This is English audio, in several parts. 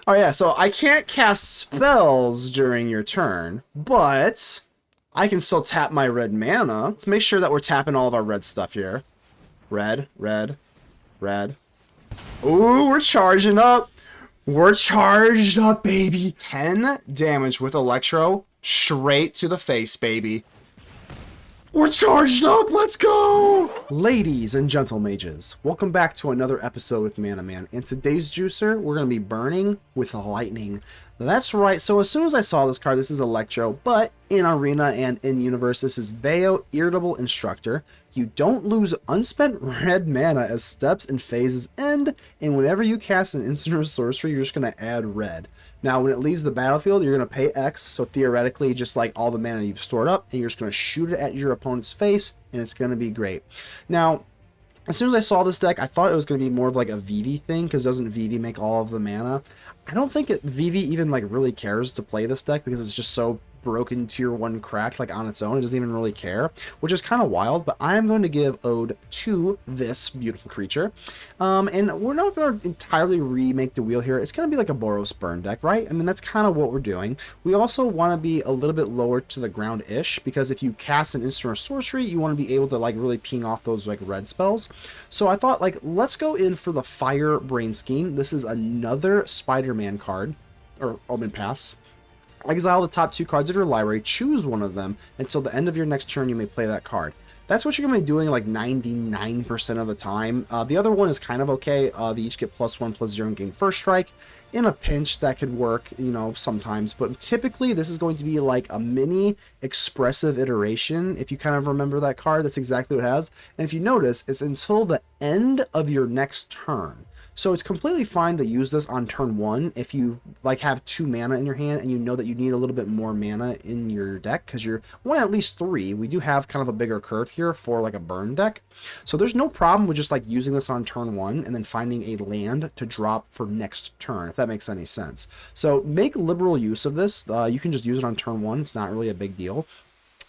Oh yeah, so I can't cast spells during your turn, but I can still tap my red mana. Let's make sure that we're tapping all of our red stuff here. Red, red, red. Ooh, we're charging up. We're charged up, baby. 10 damage with Electro straight to the face, baby. We're charged up, let's go! Ladies and gentle mages, welcome back to another episode with Mana Man. In today's juicer, we're going to be burning with lightning. That's right, so as soon as I saw this card, this is Electro, but in Arena and in Universe, this is Bayo, Irritable, Instructor. You don't lose unspent red mana as steps and phases end, and whenever you cast an instant or sorcery, you're just going to add red. Now, when it leaves the battlefield, you're going to pay X, so theoretically, just like all the mana you've stored up, and you're just going to shoot it at your opponent's face, and it's going to be great. Now, as soon as I saw this deck, I thought it was going to be more of like a VV thing, because doesn't VV make all of the mana? I don't think VV even like really cares to play this deck, because it's just so broken tier 1 cracked like on its own. It doesn't even really care, which is kind of wild, but I'm going to give ode to this beautiful creature. And we're not going to entirely remake the wheel here. It's going to be like a Boros burn deck, right? I mean, that's kind of what we're doing. We also want to be a little bit lower to the ground-ish, because if you cast an instant or sorcery, you want to be able to like really ping off those like red spells. So I thought, like, let's go in for the Fire Brain Scheme. This is another Spider-Man card, or Omenpaths. Exile the top 2 cards of your library, choose one of them. Until the end of your next turn, you may play that card. That's what you're going to be doing like 99% of the time. The other one is kind of okay. They each get +1/+0 and gain first strike. In a pinch, that could work, you know, sometimes. But typically, this is going to be like a mini expressive iteration. If you kind of remember that card, that's exactly what it has. And if you notice, it's until the end of your next turn. So it's completely fine to use this on turn 1 if you like have 2 mana in your hand and you know that you need a little bit more mana in your deck, because you're one at least 3. We do have kind of a bigger curve here for like a burn deck. So there's no problem with just like using this on turn 1 and then finding a land to drop for next turn, if that makes any sense. So make liberal use of this. You can just use it on turn 1. It's not really a big deal.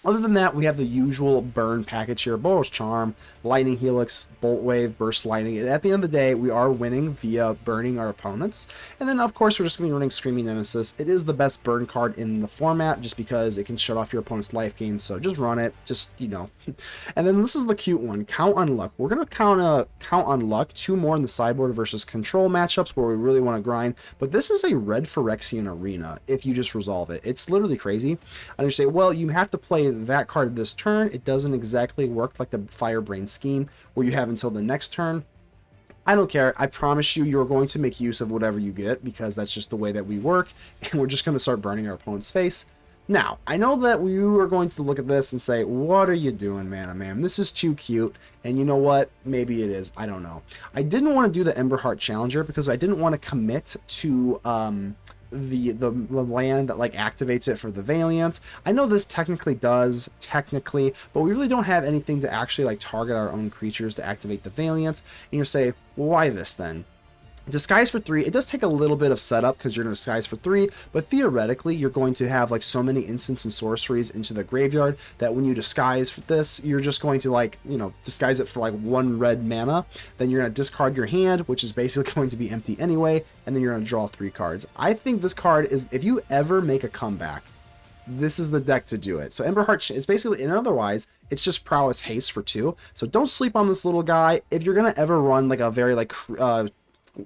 Other than that, we have the usual burn package here: Boros Charm, Lightning Helix, Boltwave, Burst Lightning. And at the end of the day, we are winning via burning our opponents. And then, of course, we're just going to be running Screaming Nemesis. It is the best burn card in the format, just because it can shut off your opponent's life gain. So just run it, just, you know. And then this is the cute one: Count on Luck. We're going to count on Luck 2 more in the sideboard versus control matchups where we really want to grind. But this is a red Phyrexian Arena if you just resolve it. It's literally crazy. And you say, well, you have to play that card this turn. It doesn't exactly work like the Fire Brain Scheme where you have until the next turn. I don't care. I promise you, you're going to make use of whatever you get, because that's just the way that we work, and we're just going to start burning our opponent's face. Now, I know that we are going to look at this and say, what are you doing, Mana Man? This is too cute. And you know what? Maybe it is. I don't know. I didn't want to do the Emberheart Challenger because I didn't want to commit to the land that like activates it for the Valiant. I know this technically does, but we really don't have anything to actually like target our own creatures to activate the Valiant. And you say, well, why this then? Disguise for 3, it does take a little bit of setup because you're going to disguise for 3, but theoretically you're going to have like so many instants and sorceries into the graveyard that when you disguise for this, you're just going to like, you know, disguise it for like 1 red mana, then you're going to discard your hand, which is basically going to be empty anyway, and then you're going to draw 3 cards. I think this card is, if you ever make a comeback, this is the deck to do it. So Emberheart is basically, and otherwise, it's just Prowess Haste for 2. So don't sleep on this little guy. If you're going to ever run like a very like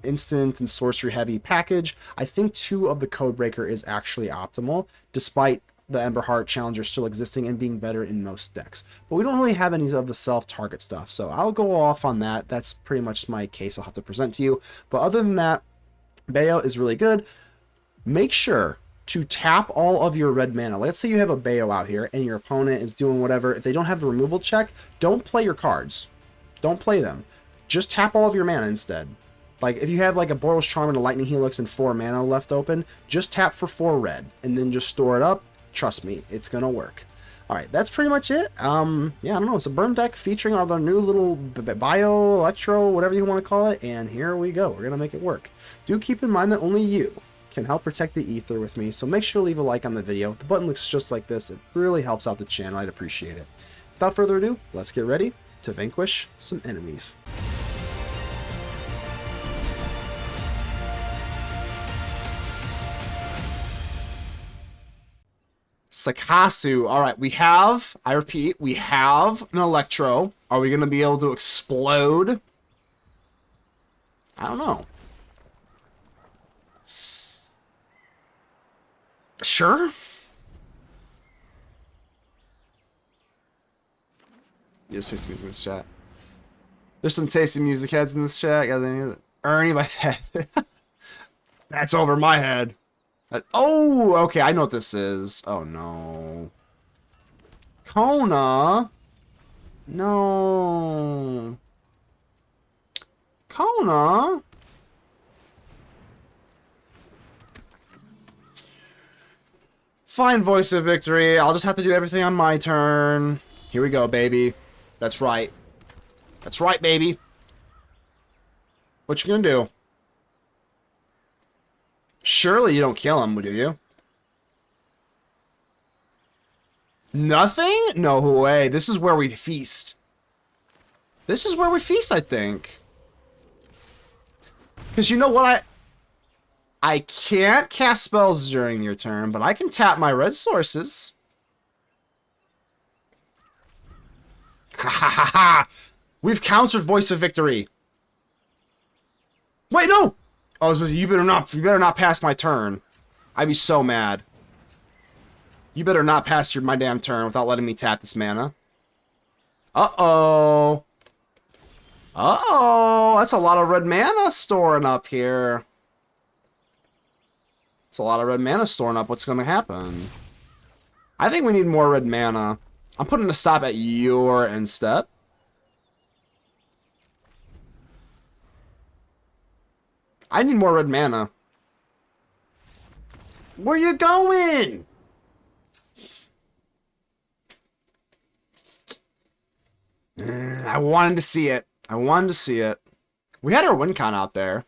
instant and sorcery heavy package, I think 2 of the Codebreaker is actually optimal, despite the Emberheart Challenger still existing and being better in most decks. But we don't really have any of the self-target stuff, so I'll go off on that. That's pretty much my case I'll have to present to you. But other than that, Bayo is really good. Make sure to tap all of your red mana. Let's say you have a Bayo out here and your opponent is doing whatever. If they don't have the removal check, don't play your cards. Don't play them. Just tap all of your mana instead. Like, if you have like a Boros Charm and a Lightning Helix and 4 mana left open, just tap for 4 red and then just store it up. Trust me, it's gonna work. Alright, that's pretty much it. Yeah, I don't know, it's a burn deck featuring our new little Bayo, Electro, whatever you want to call it, and here we go. We're gonna make it work. Do keep in mind that only you can help protect the ether with me, so make sure to leave a like on the video. The button looks just like this. It really helps out the channel. I'd appreciate it. Without further ado, let's get ready to vanquish some enemies. Sakasu. All right, we have, I repeat, we have an Electro. Are we going to be able to explode? I don't know. Sure. Yes, tasty music in this chat. There's some tasty music heads in this chat. Ernie by Fed. That's over my head. Oh, okay, I know what this is. Oh, no. Kona? No. Kona? Fine, Voice of Victory. I'll just have to do everything on my turn. Here we go, baby. That's right. That's right, baby. What you gonna do? Surely you don't kill him, do you? Nothing? No way. This is where we feast. This is where we feast, I think. Because you know what? I can't cast spells during your turn, but I can tap my red sources. Ha ha ha ha! We've countered Voice of Victory. Wait, no! Oh, I was supposed to, you better not pass my turn. I'd be so mad. You better not pass my damn turn without letting me tap this mana. Uh-oh. Uh-oh. That's a lot of red mana storing up here. It's a lot of red mana storing up. What's going to happen? I think we need more red mana. I'm putting a stop at your end step. I need more red mana. Where you going? I wanted to see it. I wanted to see it. We had our win count out there.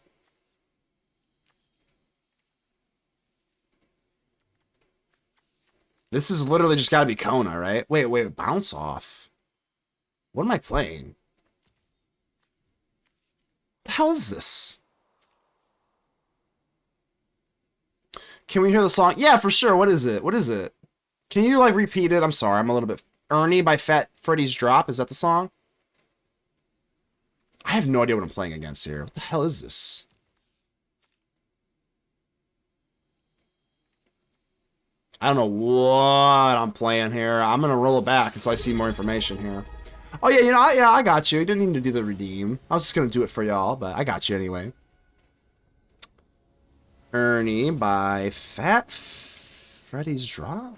This is literally just gotta be Kona, right? Wait, bounce off. What am I playing? What the hell is this? Can we hear the song? Yeah, for sure. What is it? What is it? Can you, like, repeat it? I'm sorry, I'm a little bit... Ernie by Fat Freddy's Drop, is that the song? I have no idea what I'm playing against here. What the hell is this? I don't know what I'm playing here. I'm gonna roll it back until I see more information here. Oh yeah, you know, yeah, I got you. You didn't need to do the redeem. I was just gonna do it for y'all, but I got you anyway. Ernie by Fat Freddy's Drop.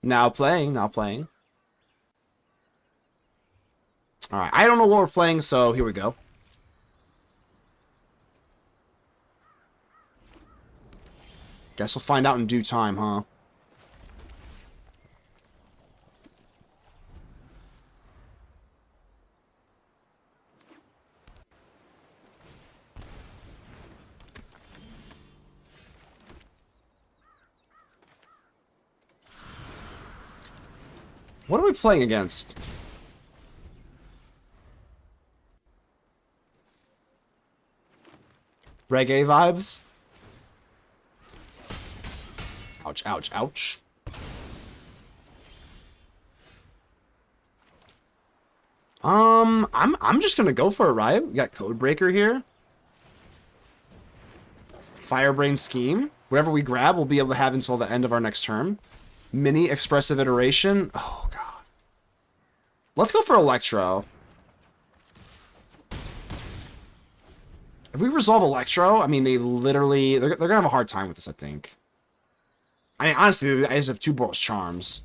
Now playing, now playing. Alright, I don't know what we're playing, so here we go. Guess we'll find out in due time, huh? What are we playing against? Reggae vibes? Ouch, ouch, ouch. I'm just gonna go for it, right? We got Codebreaker here. Firebrain Scheme. Whatever we grab, we'll be able to have until the end of our next turn. Mini Expressive Iteration. Oh, God. Let's go for Electro. If we resolve Electro, I mean, they're gonna have a hard time with this, I think. I mean, honestly, I just have 2 Boros Charms.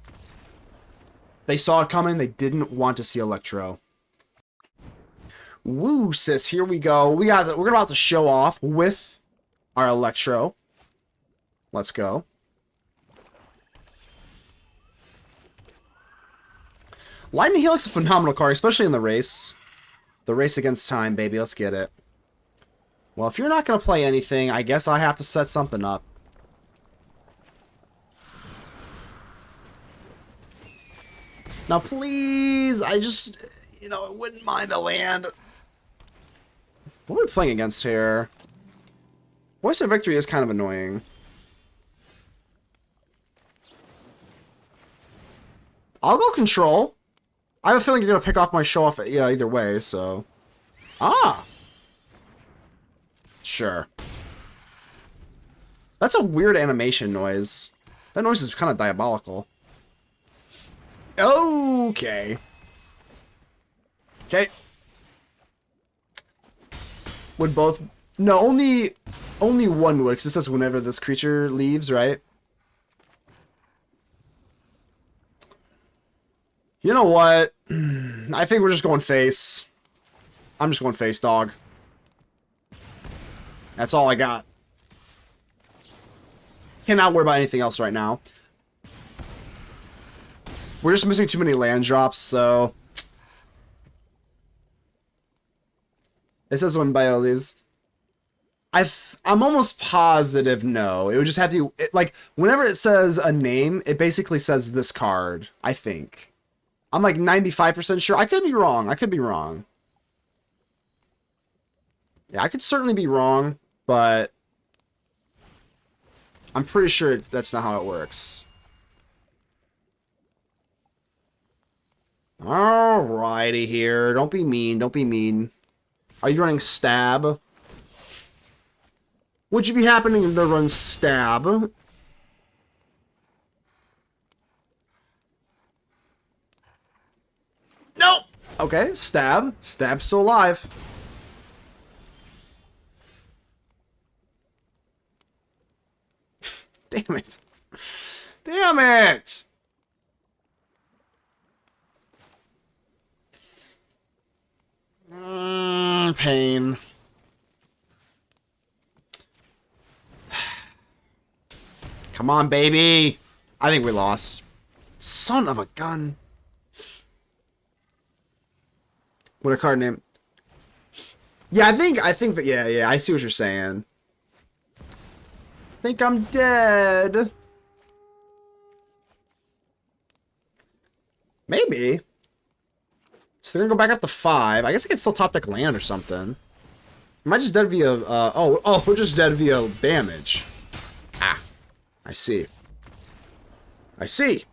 They saw it coming. They didn't want to see Electro. Woo, sis. Here we go. We're about to show off with our Electro. Let's go. Lightning Helix is a phenomenal card, especially in the race. The race against time, baby. Let's get it. Well, if you're not going to play anything, I guess I have to set something up. Now, please, I just, you know, I wouldn't mind a land. What are we playing against here? Voice of Victory is kind of annoying. I'll go control. I have a feeling you're going to pick off my Show-Off either way, so... Ah! Sure. That's a weird animation noise. That noise is kind of diabolical. Okay. Okay. Would both... No, only one would, because it says whenever this creature leaves, right? You know what? I think we're just going face. I'm just going face, dog. That's all I got. Cannot worry about anything else right now. We're just missing too many land drops, so... It says when Bayo leaves. I'm almost positive no. It would just have to... like, whenever it says a name, it basically says this card, I think. I'm like 95% sure. I could be wrong. I could be wrong. Yeah, I could certainly be wrong, but I'm pretty sure that's not how it works. Alrighty here. Don't be mean. Don't be mean. Are you running stab? Would you be happening to run stab? Nope. Okay, stab. Stab's still alive. Damn it. Damn it! Pain. Come on, baby. I think we lost. Son of a gun. What a card name. Yeah, I think that, yeah, I see what you're saying. I think I'm dead. Maybe. So they're gonna go back up to 5. I guess I can still top deck land or something. Am I just dead via, oh, we're just dead via damage. Ah. I see. I see.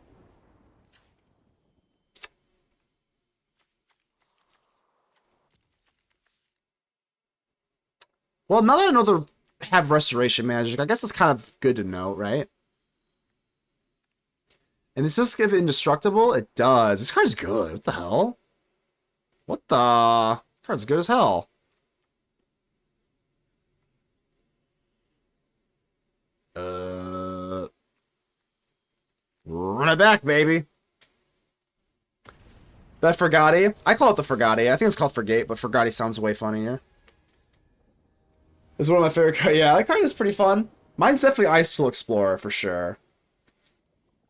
Well, now that I know they have restoration magic, I guess it's kind of good to know, right? And does this give indestructible? It does. This card's good. What the hell? What the? Card's good as hell. Run it back, baby. That Forgotti. I call it the Forgotti. I think it's called Forgate, but Forgotti sounds way funnier. It's one of my favorite cards. Yeah, that card is pretty fun. Mine's definitely Ice Tool Explorer, for sure.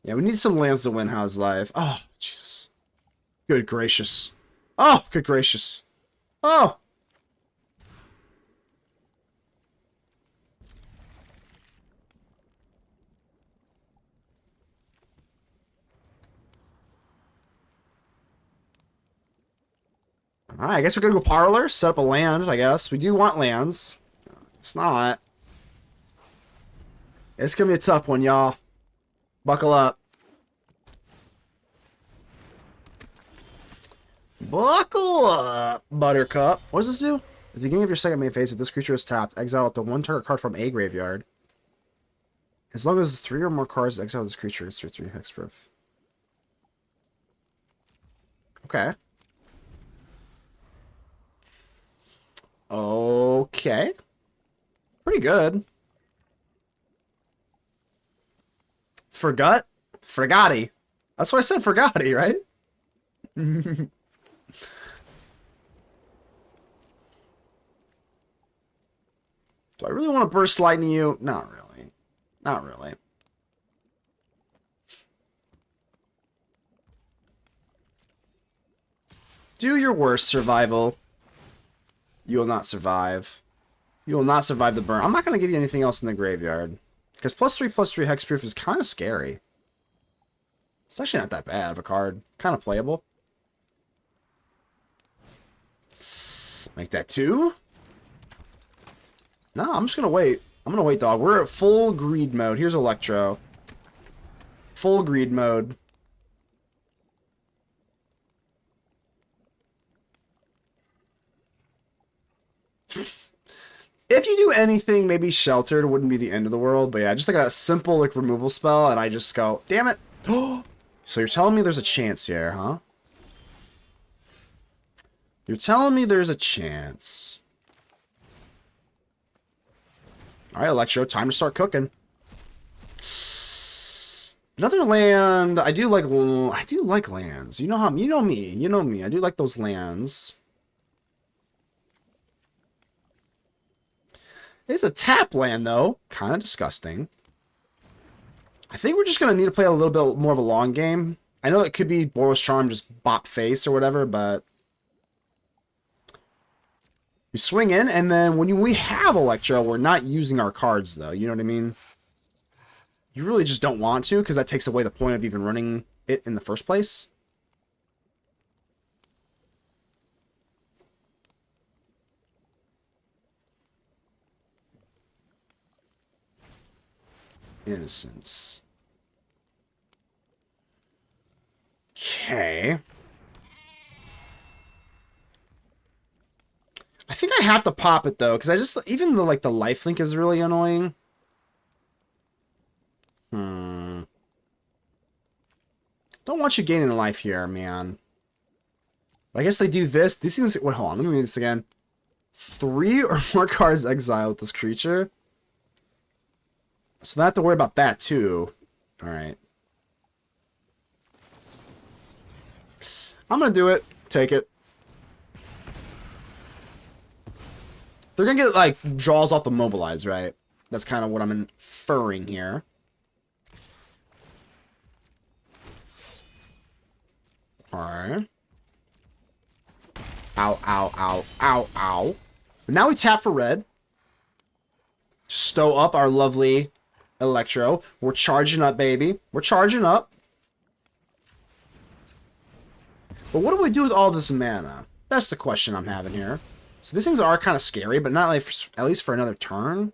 Yeah, we need some lands to win How's Life. Oh, Jesus. Good gracious. Oh, good gracious. Oh. Alright, I guess we're gonna go Parlor, set up a land, I guess. We do want lands. It's not. It's gonna be a tough one, y'all. Buckle up. Buckle up, Buttercup. What does this do? At the beginning of your second main phase, if this creature is tapped, exile up to 1 target card from a graveyard. As long as 3 or more cards exile this creature, it's 3 hexproof. Okay. Okay. Pretty good. Forgot? Forgotti. That's why I said Forgotti, right? Do I really want to burst lightning you? Not really. Not really. Do your worst, Survival. You will not survive. You will not survive the burn. I'm not going to give you anything else in the graveyard. Because +3/+3 hexproof is kind of scary. It's actually not that bad of a card. Kind of playable. Make that 2. No, I'm just going to wait. I'm going to wait, dog. We're at full greed mode. Here's Electro. Full greed mode. If you do anything, maybe Sheltered wouldn't be the end of the world. But yeah, just like a simple like removal spell, and I just go, damn it. So you're telling me there's a chance here, huh? You're telling me there's a chance. All right, Electro, time to start cooking. Another land. I do like lands. You know how you know me. I do like those lands. It's a tap land though, kind of disgusting. I think we're just gonna need to play a little bit more of a long game. I know it could be Boros Charm, just bop face or whatever, but we swing in, and then when we have Electro, we're not using our cards though. You know what I mean? You really just don't want to, because that takes away the point of even running it in the first place. Innocence. Okay. I think I have to pop it though, because I just even the like the lifelink is really annoying. Don't want you gaining life here, man. But I guess they do this. These things. Wait, hold on. Let me read this again. 3 or more cards exiled with this creature. So I have to worry about that too. All right. I'm gonna do it. Take it. They're gonna get like draws off the mobilize, right? That's kind of what I'm inferring here. Alright. Ow, ow, ow, ow, ow. But now we tap for red. Stow up our lovely Electro. We're charging up, baby. We're charging up. But what do we do with all this mana? That's the question I'm having here. So these things are kind of scary, but not like at least for another turn.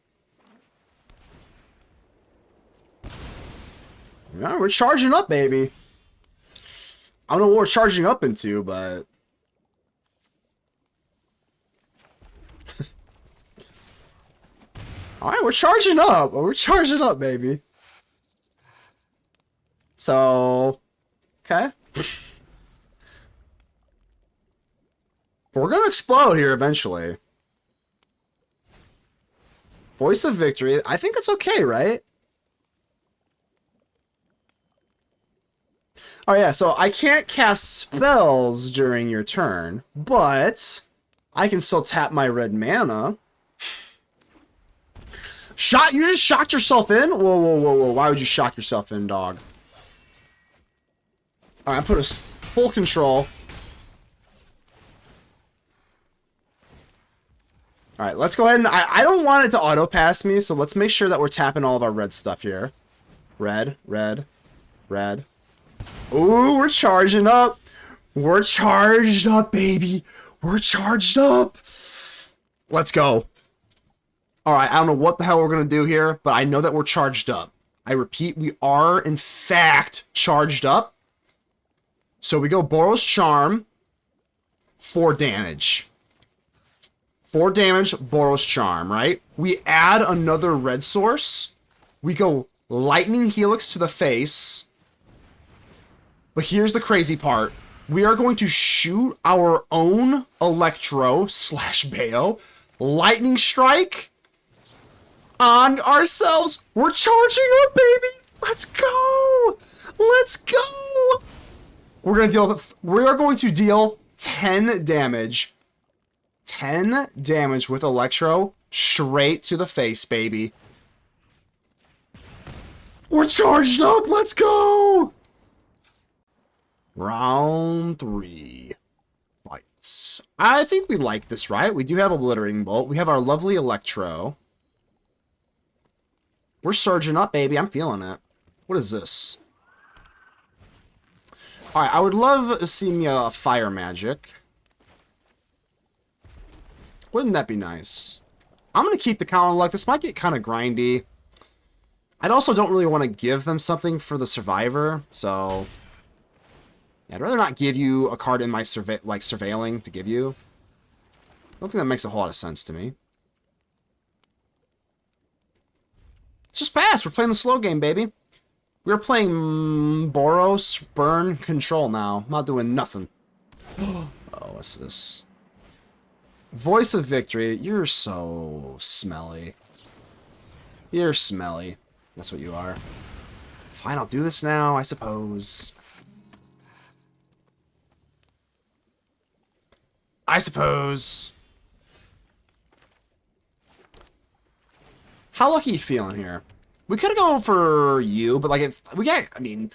Yeah, we're charging up, baby. I don't know what we're charging up into, but... Alright, we're charging up. We're charging up, baby. So... Okay. We're gonna explode here eventually. Voice of Victory. I think it's okay, right? Oh yeah, so I can't cast spells during your turn, but I can still tap my red mana. You just shocked yourself in? Whoa, whoa, whoa, whoa. Why would you shock yourself in, dog? Alright, I put a full control. Alright, let's go ahead and... I don't want it to auto-pass me, so let's make sure that we're tapping all of our red stuff here. Red, red, red. Ooh, we're charging up. We're charged up, baby. We're charged up. Let's go. Alright, I don't know what the hell we're going to do here, but I know that we're charged up. I repeat, we are, in fact, charged up. So we go Boros Charm. 4 damage. 4 damage, Boros Charm, right? We add another red source. We go Lightning Helix to the face. But here's the crazy part. We are going to shoot our own Electro / Bayo. Lightning Strike on ourselves. We're charging up, baby. Let's go. Let's go. We are going to deal 10 damage. 10 damage with Electro straight to the face, baby. We're charged up. Let's go. Round 3. Fights. I think we like this, right? We do have Obliterating Bolt. We have our lovely Electro. We're surging up, baby. I'm feeling it. What is this? Alright, I would love to see me a fire magic. Wouldn't that be nice? I'm going to keep the Counter Luck. This might get kind of grindy. I also don't really want to give them something for the Survivor, so... I'd rather not give you a card in my surveilling to give you. I don't think that makes a whole lot of sense to me. It's just pass. We're playing the slow game, baby. We're playing Boros Burn Control now. I'm not doing nothing. Oh, what's this? Voice of Victory. You're so smelly. You're smelly. That's what you are. Fine, I'll do this now, I suppose. How lucky you feeling here? We could have gone for you, but like if we got, I mean,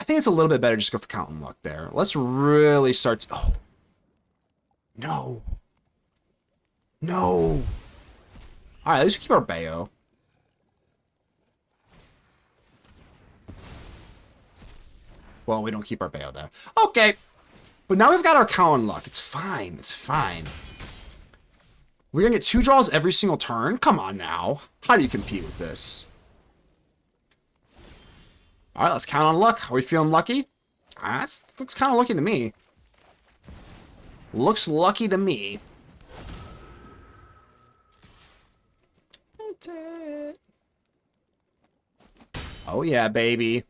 I think it's a little bit better just to go for count and luck there. Let's really start. Oh, no, no. All right, at least we keep our Bayo. Well, we don't keep our Bayo there. Okay, but now we've got our count and luck. It's fine. It's fine. We're gonna get 2 draws every single turn? Come on now. How do you compete with this? Alright, let's count on luck. Are we feeling lucky? That looks kind of lucky to me. Looks lucky to me. Oh yeah, baby.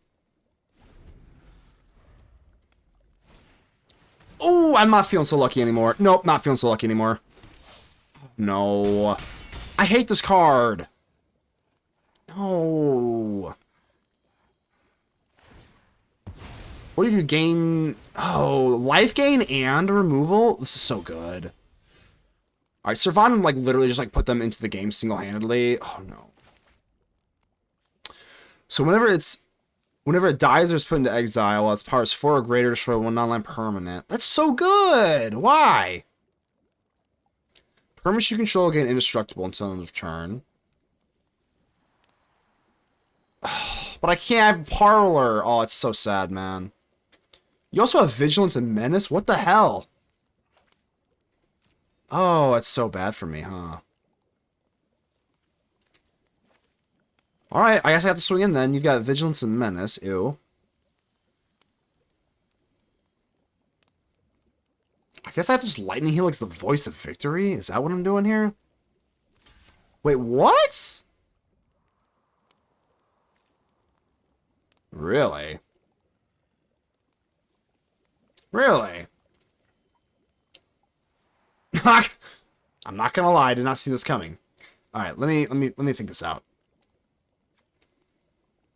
Oh, I'm not feeling so lucky anymore. Nope, not feeling so lucky anymore. No. I hate this card. No. What do you gain? Oh, life gain and removal? This is so good. Alright, Servant, like, literally just, like, put them into the game single-handedly. Oh, no. So whenever it dies or is put into exile, while its power is 4 or greater, destroy 1 non-land permanent. That's so good! Why? Permanents you control gain indestructible until end of turn. But I can't have Parlor. Oh, it's so sad, man. You also have Vigilance and Menace? What the hell? Oh, it's so bad for me, huh? Alright, I guess I have to swing in then. You've got Vigilance and Menace. Ew. I guess I have to just Lightning Helix the Voice of Victory? Is that what I'm doing here? Wait, what? Really? Really? I'm not gonna lie, I did not see this coming. Alright, let me think this out.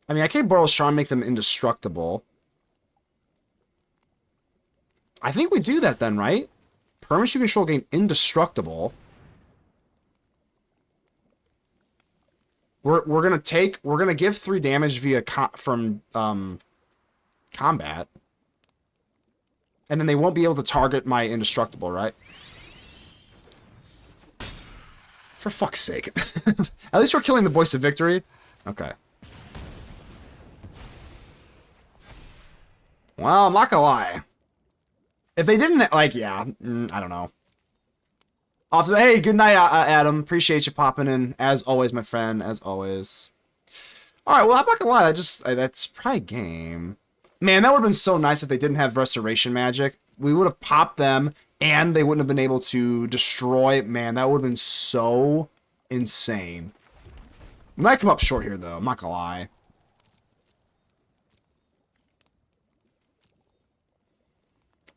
I mean, I can't Boros Charm, make them indestructible. I think we do that then, right? Permanents you control gain indestructible. We're gonna give 3 damage via from combat. And then they won't be able to target my indestructible, right? For fuck's sake. At least we're killing the Voice of Victory. Okay. Well, I'm not gonna lie. If they didn't, like, yeah, I don't know. Hey, good night, Adam. Appreciate you popping in. As always, my friend, as always. Alright, well, I'm not gonna lie. That's probably game. Man, that would have been so nice if they didn't have Restoration Magic. We would have popped them, and they wouldn't have been able to destroy. Man, that would have been so insane. We might come up short here, though. I'm not gonna lie.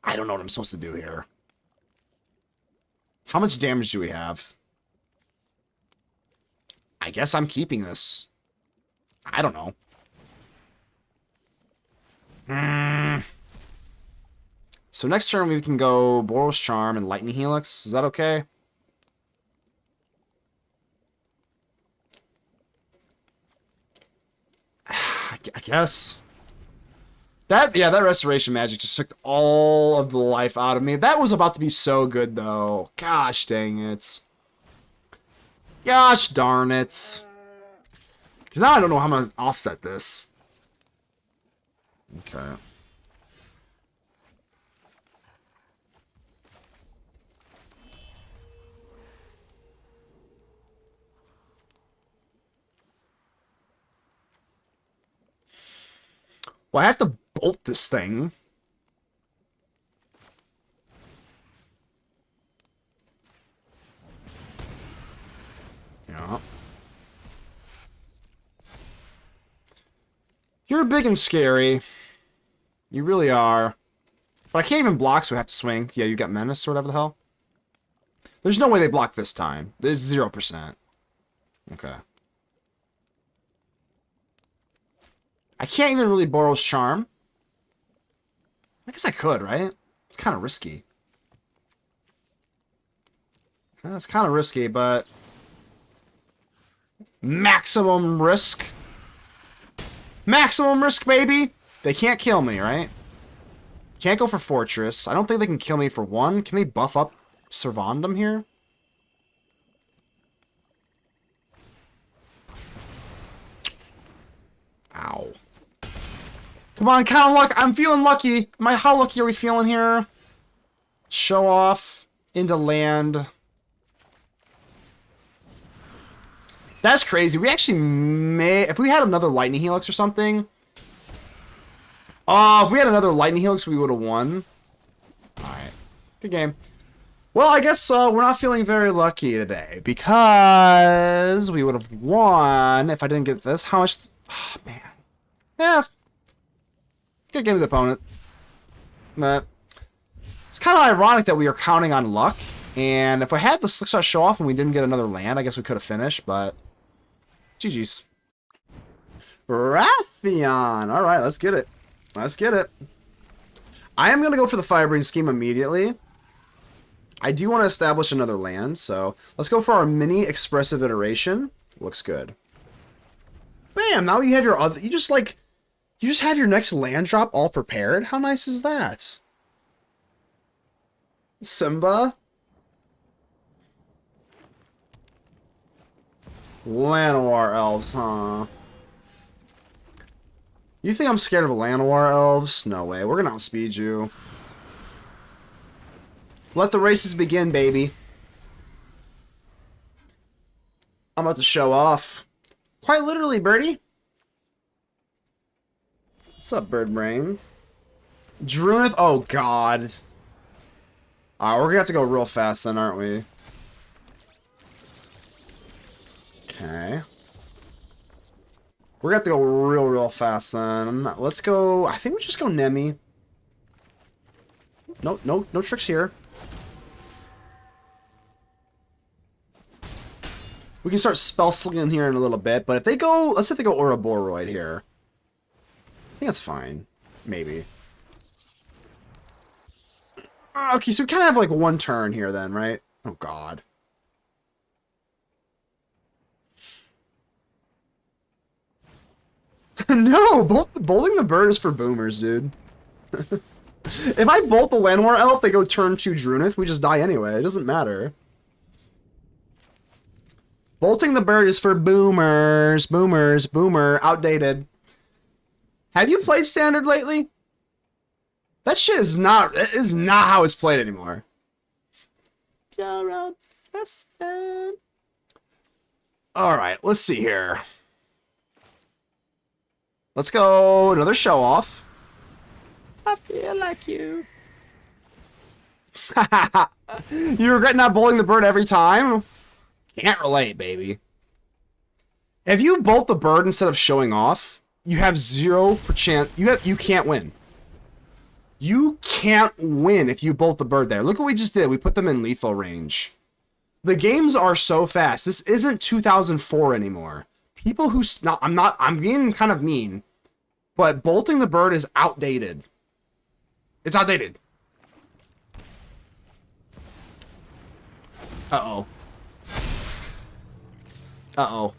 I don't know what I'm supposed to do here. How much damage do we have? I guess I'm keeping this. I don't know. So next turn we can go Boros Charm and Lightning Helix. Is that okay? I guess. That Restoration Magic just took all of the life out of me. That was about to be so good, though. Gosh dang it. Gosh darn it. Because now I don't know how I'm going to offset this. Okay. Well, I have to bolt this thing. Yeah. You're big and scary. You really are. But I can't even block, so I have to swing. Yeah, you got Menace or whatever the hell. There's no way they block this time. There's 0%. Okay. I can't even really Boros Charm. I guess I could, right? It's kind of risky. It's kind of risky, but... maximum risk. Maximum risk, baby! They can't kill me, right? Can't go for Fortress. I don't think they can kill me for one. Can they buff up Servandum here? Ow. Come on, count of luck. I'm feeling lucky. How lucky are we feeling here? Show off into land. That's crazy. We actually may... if we had another Lightning Helix or something... if we had another Lightning Helix, we would have won. Alright. Good game. Well, I guess we're not feeling very lucky today. Because we would have won if I didn't get this. How much... oh, man. Yeah, good game to the opponent. But it's kind of ironic that we are counting on luck. And if I had the Slickshot Show-Off and we didn't get another land, I guess we could have finished, but... GG's. Rathion! Alright, let's get it. Let's get it. I am going to go for the Firebreed scheme immediately. I do want to establish another land, so let's go for our mini expressive iteration. Looks good. Bam! Now you have your other... you just have your next land drop all prepared? How nice is that? Simba? Llanowar elves, huh? You think I'm scared of Llanowar elves? No way. We're gonna outspeed you. Let the races begin, baby. I'm about to show off. Quite literally, birdie. What's up, bird brain? Drunith? Oh, God. Alright, we're gonna have to go real fast then, aren't we? Okay. We're gonna have to go real fast then. Let's go... I think we just go Nemi. No tricks here. We can start spell slinging here in a little bit, but if they go... let's say they go Ouroboros here. I think that's fine. Maybe. Okay, so we kind of have like one turn here then, right? Oh, God. No! Bolting the bird is for boomers, dude. If I bolt the Llanowar elf, they go turn 2 Drunith, we just die anyway. It doesn't matter. Bolting the bird is for boomers. Boomer. Outdated. Have you played Standard lately? That shit is not how it's played anymore. Alright, let's see here. Let's go another show off. I feel like you. You regret not bowling the bird every time? Can't relate, baby. If you bolt the bird instead of showing off, you have 0% you can't win. You can't win if you bolt the bird there. Look what we just did. We put them in lethal range. The games are so fast. This isn't 2004 anymore. People who... I'm being kind of mean. But bolting the bird is outdated. It's outdated. Uh-oh. Uh-oh.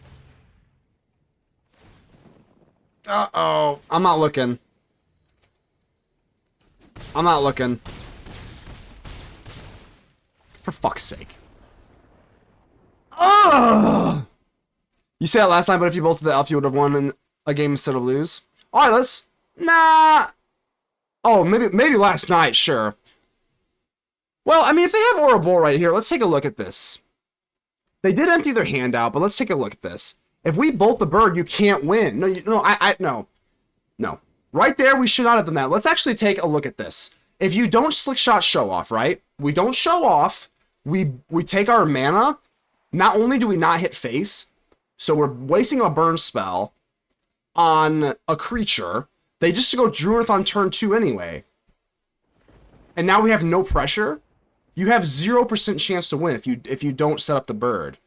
Uh-oh. I'm not looking. I'm not looking. For fuck's sake. Ugh! You said that last time, but if you bolted the elf, you would have won in a game instead of lose. Alright, let's... Nah! Oh, maybe last night, sure. Well, I mean, if they have Ouroboros right here, let's take a look at this. They did empty their hand out, but let's take a look at this. If we bolt the bird, you can't win. No. Right there, we should not have done that. Let's actually take a look at this. If you don't Slickshot Show-Off, right? We don't show off. We take our mana. Not only do we not hit face, so we're wasting a burn spell. on a creature. They just go Druid on turn 2 anyway. And now we have no pressure. You have 0% chance to win if you don't set up the bird.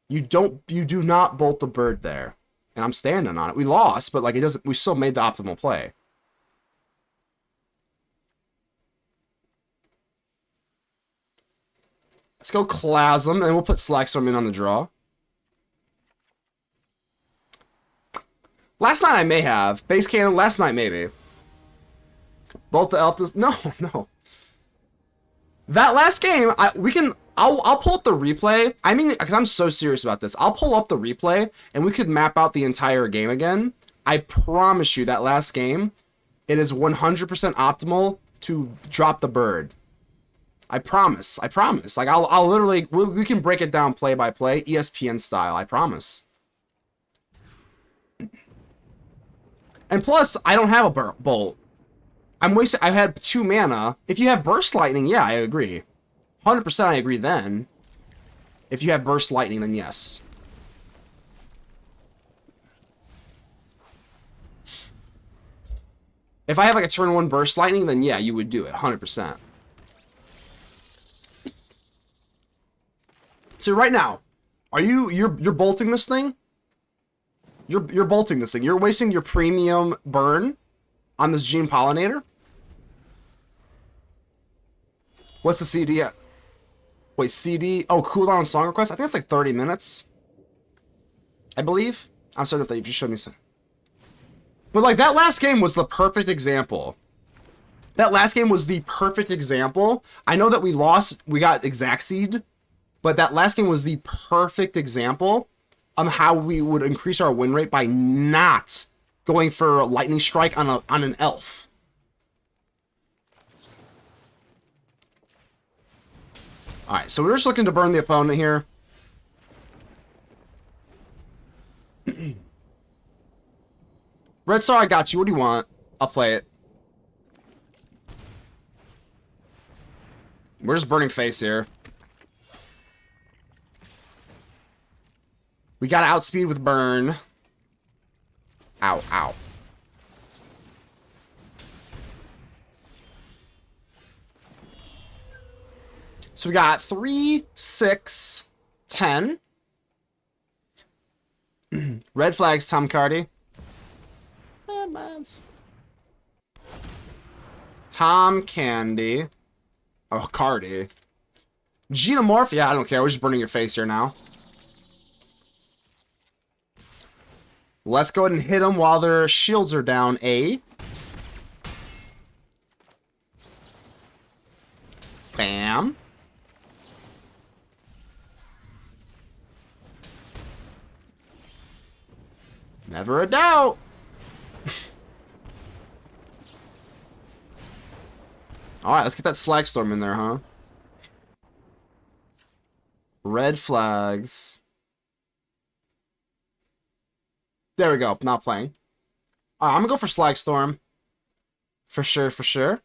You do not bolt the bird there. And I'm standing on it. We lost, but like we still made the optimal play. Let's go Clasm, and we'll put Slagstorm in on the draw. Last night I may have. Base cannon, last night maybe. Bolt the elf this. No, no. That last game, I'll pull up the replay. I mean, because I'm so serious about this. I'll pull up the replay, and we could map out the entire game again. I promise you that last game, it is 100% optimal to drop the bird. I promise. I promise. Like, I'll literally, we can break it down play by play, ESPN style. I promise. And plus, I don't have a bolt. I'm wasting. I had 2 mana. If you have Burst Lightning, yeah, I agree. 100% I agree then. If you have Burst Lightning, then yes. If I have like a turn 1 Burst Lightning, then yeah, you would do it. 100%. So right now, you're bolting this thing? You're bolting this thing. You're wasting your premium burn on this Gene Pollinator? What's the CD at? Wait, CD? Oh, cooldown on song request? I think it's like 30 minutes. I believe. I'm sorry if you just showed me some. But like that last game was the perfect example. That last game was the perfect example. I know that we lost, we got Exactseed, but that last game was the perfect example on how we would increase our win rate by not going for Lightning Strike on an elf. Alright, so we're just looking to burn the opponent here. Red Star, I got you. What do you want? I'll play it. We're just burning face here. We gotta outspeed with burn. Ow, ow. So we got 3, 6, 10. Red flags, Tom Cardy. Tom Candy. Oh, Cardi. Genomorph? Yeah, I don't care. We're just burning your face here now. Let's go ahead and hit them while their shields are down, A. Bam. Never a doubt. Alright, let's get that Slagstorm in there, huh? Red flags. There we go. Not playing. Alright, I'm gonna go for Slagstorm. For sure, for sure.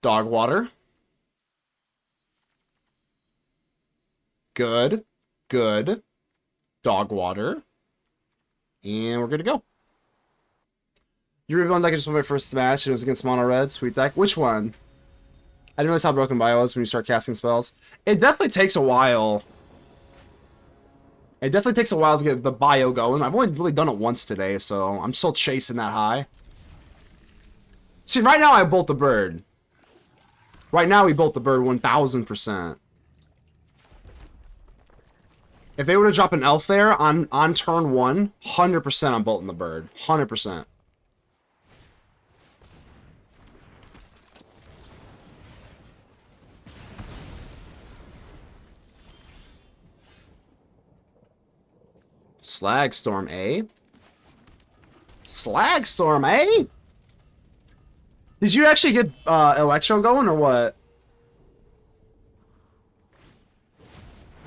Dog water. Good. Good. Dog water. And we're good to go. You rebuild deck, I just won my first match. It was against Mono Red. Sweet deck. Which one? I didn't realize how broken Bayo is when you start casting spells. It definitely takes a while. It definitely takes a while to get the Bayo going. I've only really done it once today, so I'm still chasing that high. See, right now I bolt the bird. Right now we bolt the bird 1000%. If they were to drop an elf there on turn 1, 100% I'm bolting the bird. 100%. Slagstorm, eh? Slagstorm, eh? Did you actually get Electro going or what?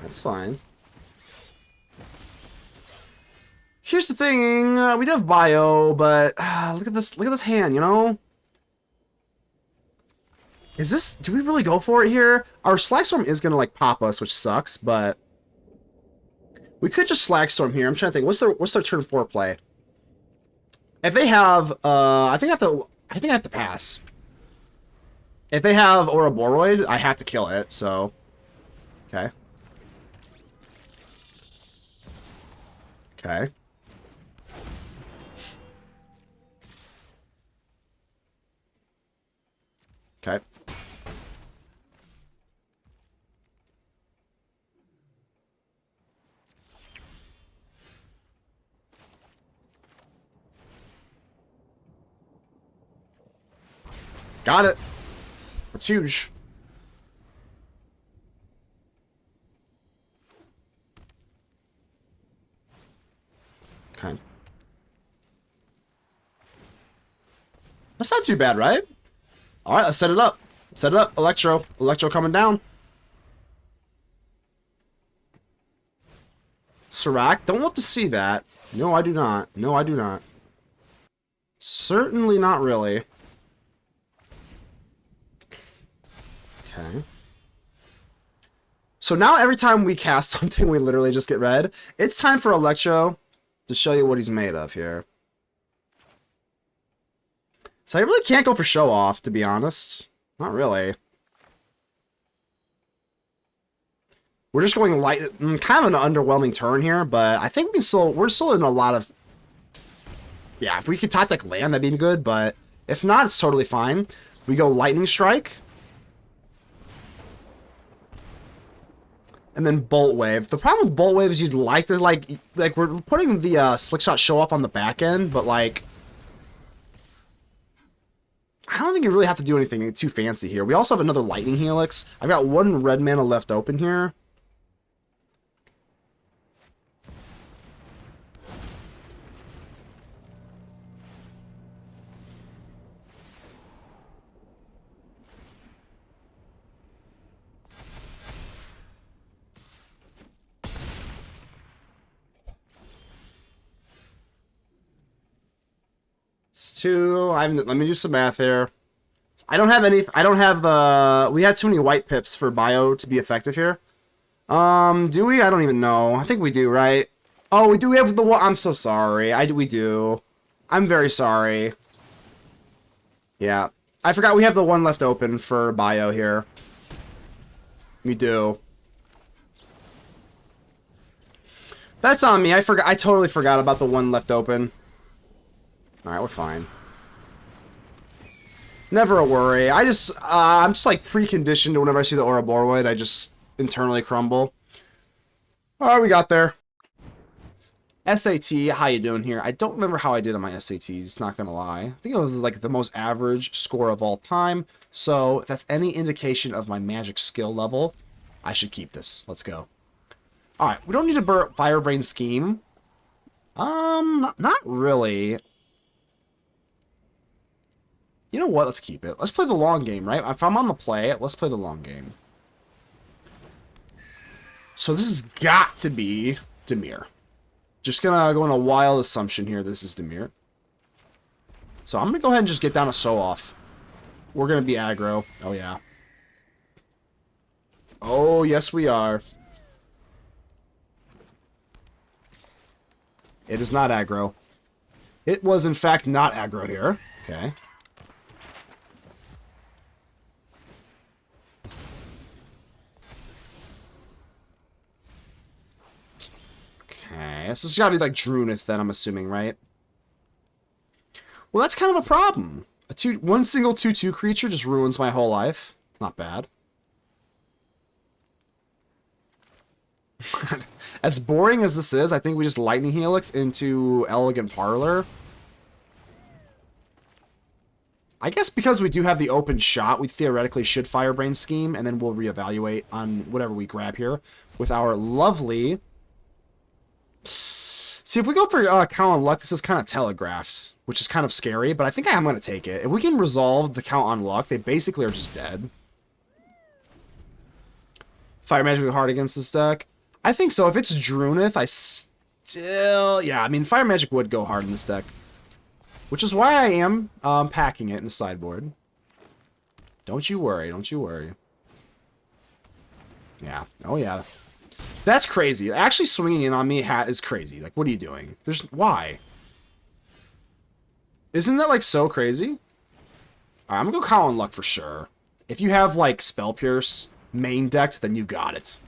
That's fine. Here's the thing, we do have Bayo, but look at this hand, you know? Is this... Do we really go for it here? Our Slagstorm is going to, like, pop us, which sucks, but... We could just Slagstorm here. I'm trying to think. What's their turn 4 play? If they have... I think I have to pass. If they have Ouroboros, I have to kill it, so... Okay. Okay. Okay. Got it. It's huge. Okay. That's not too bad, right? Alright, let's set it up. Set it up. Electro. Electro coming down. Serac, don't love to see that. No, I do not. No, I do not. Certainly not really. Okay. So now every time we cast something, we literally just get red. It's time for Electro to show you what he's made of here. So I really can't go for Show-Off, to be honest. Not really. We're just going light, kind of an underwhelming turn here, but I think we're still in a lot of... Yeah, if we could tactic land, that'd be good, but if not, it's totally fine. We go Lightning Strike. And then Boltwave. The problem with Boltwave is you'd like to, like we're putting the Slickshot Show-Off on the back end, but, like, I don't think you really have to do anything too fancy here. We also have another Lightning Helix. I've got one red mana left open here. Let me do some math here. I don't have the... We had too many white pips for Bayo to be effective here. Do we? I don't even know. I think we do, right? Oh, we do. We have the one... I'm so sorry. We do. I'm very sorry. Yeah. I forgot we have the one left open for Bayo here. We do. That's on me. I totally forgot about the one left open. Alright, we're fine. Never a worry. I'm just like preconditioned to whenever I see the Ouroboros, I just internally crumble. Alright, we got there. SAT, how you doing here? I don't remember how I did on my SATs, not gonna lie. I think it was like the most average score of all time. So if that's any indication of my magic skill level, I should keep this. Let's go. Alright, we don't need a Firebrain Scheme. Not really. You know what? Let's keep it. Let's play the long game, right? If I'm on the play, let's play the long game. So this has got to be Dimir. Just gonna go on a wild assumption here. This is Dimir. So I'm gonna go ahead and just get down a Show-Off. We're gonna be aggro. Oh yeah. Oh yes we are. It is not aggro. It was in fact not aggro here. Okay. Okay, this has got to be like Drunith then, I'm assuming, right? Well, that's kind of a problem. One single 2/2 creature just ruins my whole life. Not bad. As boring as this is, I think we just Lightning Helix into Elegant Parlor. I guess because we do have the open shot, we theoretically should Firebrain Scheme, and then we'll reevaluate on whatever we grab here with our lovely... See, if we go for Count on Luck, this is kind of telegraphed, which is kind of scary, but I think I am going to take it. If we can resolve the Count on Luck, they basically are just dead. Fire Magic would hard against this deck? I think so. If it's Drunith, I still... Yeah, I mean, Fire Magic would go hard in this deck. Which is why I am packing it in the sideboard. Don't you worry. Don't you worry. Yeah. Oh, yeah. That's crazy. Actually swinging in on me is crazy. Like, what are you doing? Why? Isn't that, like, so crazy? Alright, I'm gonna go Call on Luck for sure. If you have, like, Spell Pierce main decked, then you got it.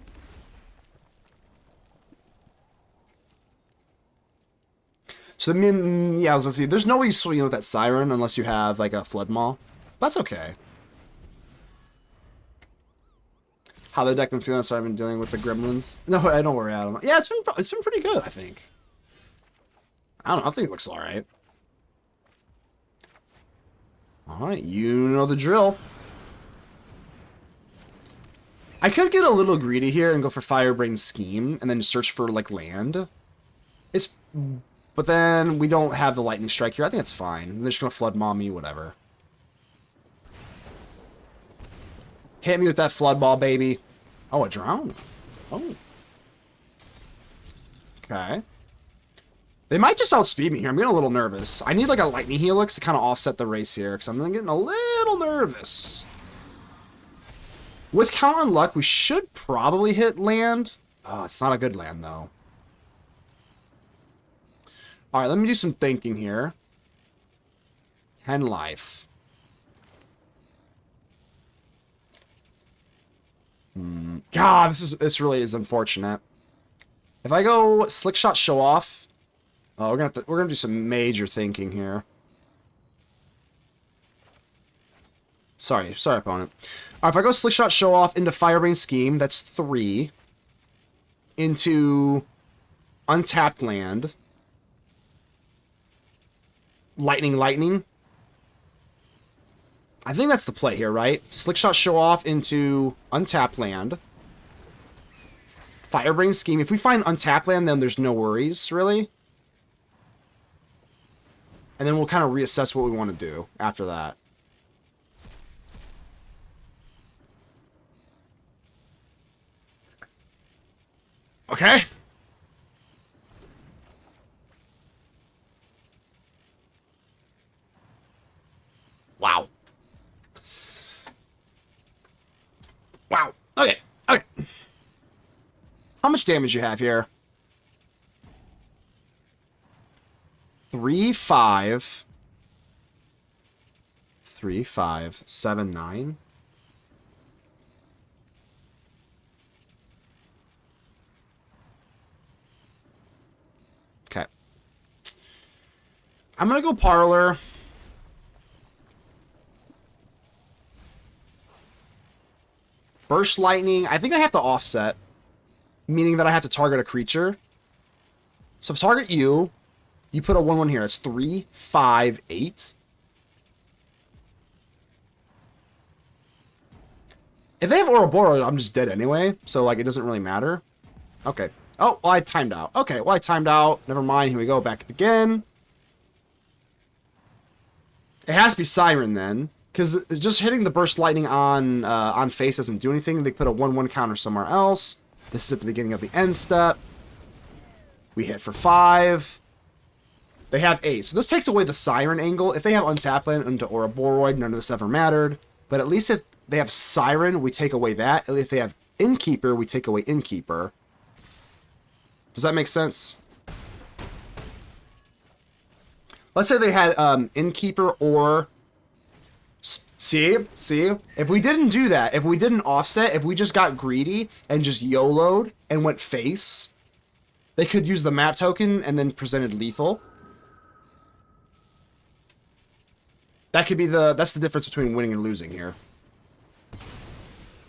So, I mean, yeah, I was gonna see. There's no way you swing in with that Siren unless you have, like, a Flood Maul. That's okay. How the deck been feeling? So I've been dealing with the gremlins. No, I don't worry, Adam. Yeah, it's been pretty good, I think. I don't know. I think it looks all right. All right, you know the drill. I could get a little greedy here and go for Firebrain Scheme and then search for like land. But then we don't have the Lightning Strike here. I think it's fine. They're just gonna Flood Maul me, whatever. Hit me with that Flood Ball, baby. Oh, a drown. Oh. Okay. They might just outspeed me here. I'm getting a little nervous. I need like a Lightning Helix to kind of offset the race here because I'm getting a little nervous. With Count on Luck, we should probably hit land. Oh, it's not a good land, though. Alright, let me do some thinking here. 10 life. God, this really is unfortunate. If I go Slickshot Show-Off, we're gonna do some major thinking here. Sorry, opponent. Alright, if I go Slickshot Show-Off into Firebrain Scheme, that's 3. Into untapped land. Lightning. I think that's the play here, right? Slickshot Show-Off into untapped land. Firebrain Scheme. If we find untapped land, then there's no worries, really. And then we'll kind of reassess what we want to do after that. Okay. Wow. Wow. Okay. Okay. How much damage you have here? 3, 5. 3, 5, 7, 9. Okay. I'm gonna go Parlor. Burst Lightning. I think I have to offset. Meaning that I have to target a creature. So if target you put a 1/1 here. That's 3, 5, 8. If they have Ouroboros, I'm just dead anyway. So, like, it doesn't really matter. Okay. Oh, well, I timed out. Okay, well, I timed out. Never mind. Here we go. Back again. It has to be Siren, then. Because just hitting the Burst Lightning on face doesn't do anything. They put a 1/1 counter somewhere else. This is at the beginning of the end step. We hit for 5. They have 8. So this takes away the Siren angle. If they have untapped land into Ouroboros, none of this ever mattered. But at least if they have Siren, we take away that. If they have Innkeeper, we take away Innkeeper. Does that make sense? Let's say they had Innkeeper or... See? If we didn't do that, if we didn't offset, if we just got greedy and just YOLO'd and went face, they could use the map token and then presented lethal. That could be that's the difference between winning and losing here.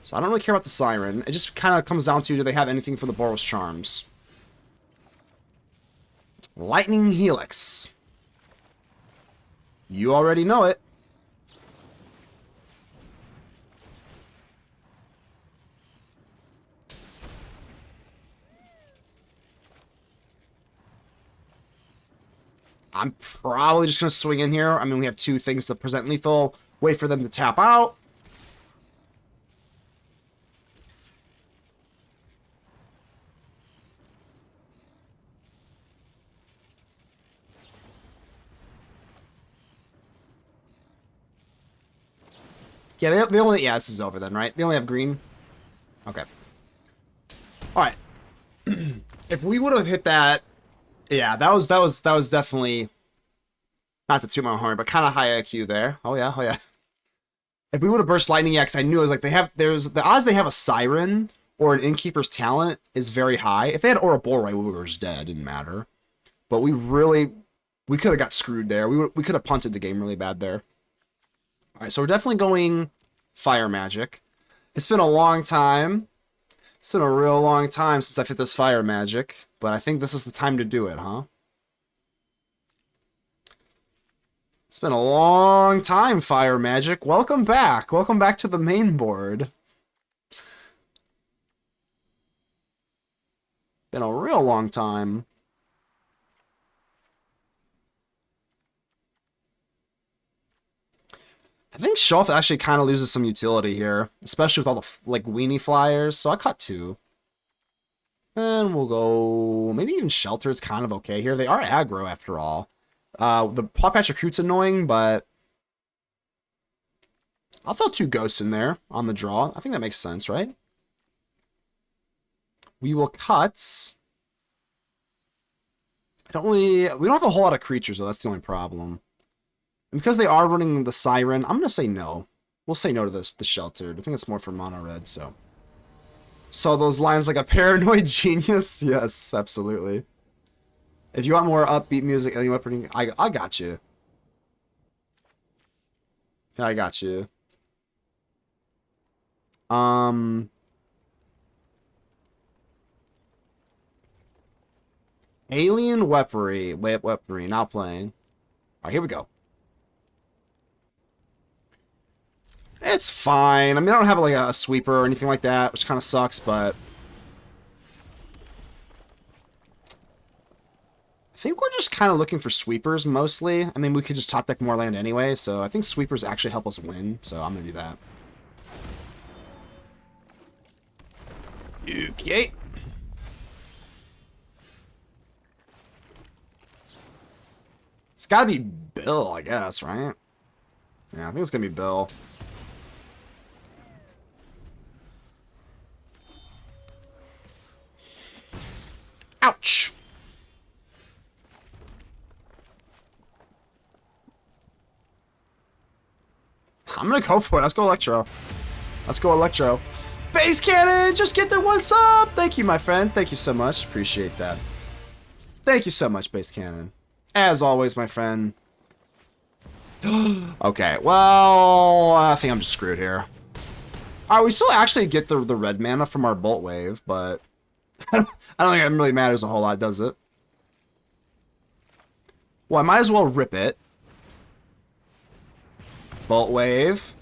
So I don't really care about the Siren. It just kind of comes down to, do they have anything for the Boros Charms? Lightning Helix. You already know it. I'm probably just going to swing in here. I mean, we have 2 things to present lethal. Wait for them to tap out. Yeah, they only... Yeah, this is over then, right? They only have green? Okay. Alright. If we would have hit that... Yeah, that was definitely... Not to toot my horn, but kind of high IQ there. Oh yeah, oh yeah. If we would have burst Lightning X, I knew it was like there's the odds they have a Siren or an Innkeeper's Talent is very high. If they had Ouroboros, we were just dead. Didn't matter. But we could have got screwed there. We could have punted the game really bad there. All right, so we're definitely going Fire Magic. It's been a long time. It's been a real long time since I've hit this Fire Magic, but I think this is the time to do it, huh? It's been a long time, Fire Magic. Welcome back. Welcome back to the main board. Been a real long time. I think Show-Off actually kind of loses some utility here, especially with all the like weenie flyers. So I cut 2. And we'll go... Maybe even Shelter's kind of okay here. They are aggro after all. The Paw Patch Recruit's annoying, but... I'll throw 2 ghosts in there on the draw. I think that makes sense, right? We will cut... We don't have a whole lot of creatures, though. That's the only problem. And because they are running the Siren, I'm going to say no. We'll say no to the Sheltered. I think it's more for mono red, so... Saw those lines like a paranoid genius? Yes, absolutely. If you want more upbeat music, any weaponing, I got you. Yeah, I got you. Alien Weaponry, not playing. Alright, here we go. It's fine. I mean, I don't have like a sweeper or anything like that, which kind of sucks, but... I think we're just kind of looking for sweepers, mostly. I mean, we could just top deck more land anyway, so I think sweepers actually help us win, so I'm going to do that. Okay. It's got to be Bill, I guess, right? Yeah, I think it's going to be Bill. Ouch! I'm gonna go for it. Let's go Electro. Let's go Electro. Base Cannon! Just get the once up! Thank you, my friend. Thank you so much. Appreciate that. Thank you so much, Base Cannon. As always, my friend. Okay, well, I think I'm just screwed here. Alright, we still actually get the red mana from our Boltwave, but... I don't think it really matters a whole lot, does it? Well, I might as well rip it. Boltwave.